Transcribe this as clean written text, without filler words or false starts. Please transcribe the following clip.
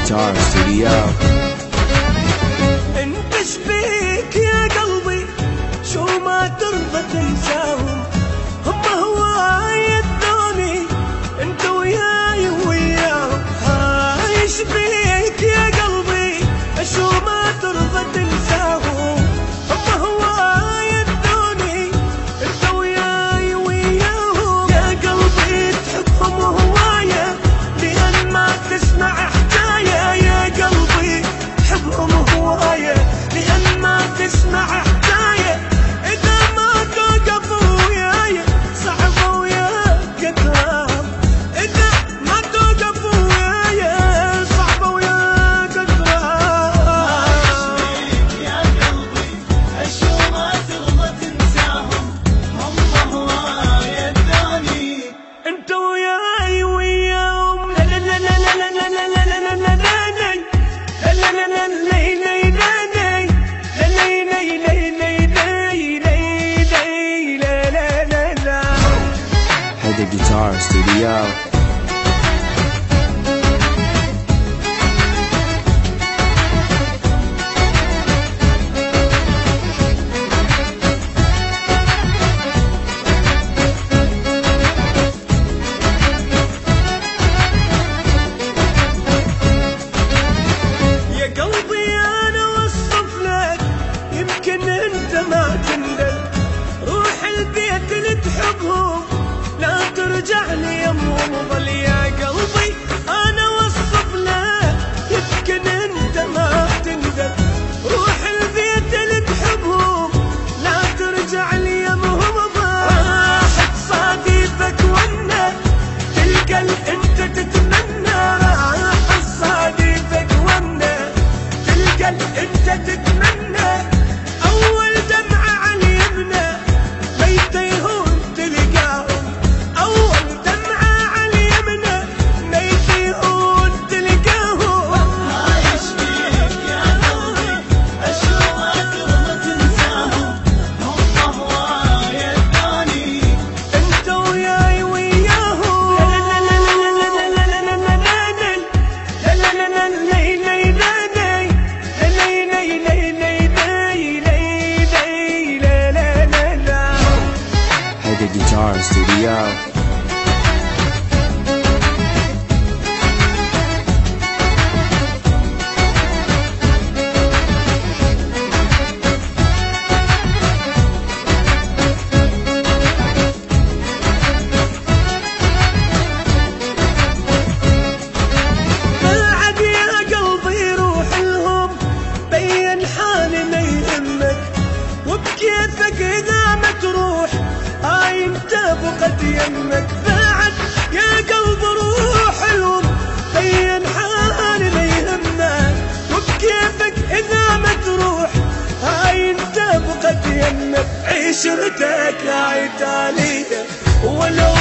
Guitar Studio. انت شبيك يا قلبي شو ما ترضى تنساهم، هم هواي الدوني انت وياي وياهم. هاي شبيك يا قلبي شو ما ترضى تنساهم، هم هواي الدوني انت وياي وياهم. يا قلبي تحبهم هواية لأن ما تسمع تسمع حكاية. إذا ما توقفوا وياي صعبة ويا قدرام، إذا ما توقفوا وياي صعبة ويا قدرام. يا قلبي أشو ما ترضى تنساهم، هم هواي الثاني أنت وياي وياهم. لا لا لا لا لا لا لا لا لا لا لا لا لا لا لا لا. The Guitar Studio. يا قلبي أنا وصف لك يمكن أنت ما تندل، روح البيت اللي تحبهم لا ترجع لي يمهم وظل. يا قلبي أنا وصف لك يمكن أنت ما تندل، روح البيت اللي تحبهم لا ترجع لي يمهم وظل. راح تصادفك ونا تلقى أنت تتمنى، راح تصادفك ونا تلقى أنت تتمنى. أول دمعة على اليمنى ما يتيهون تلقاهم، أول دمعة على اليمنى ما يتيهون تلقاهم. ما يشبيك يا قلبي أشو ما ترضى تنساهم، هم هواي الثاني أنت وياي وياهم. لا لا لا لا لا لا لا لا لا لا لا لا The Guitar Studio. بعد يا قلبي روح لهم بين حالي ما يهمك، وبكيفك إذا ما تروح هاي انت بقد يمك. بعد يا قلب روح لهم بين حالي ما يهمك، وبكيفك إذا ما تروح هاي انت بقد يمك. عشرتك هاي تالية ولو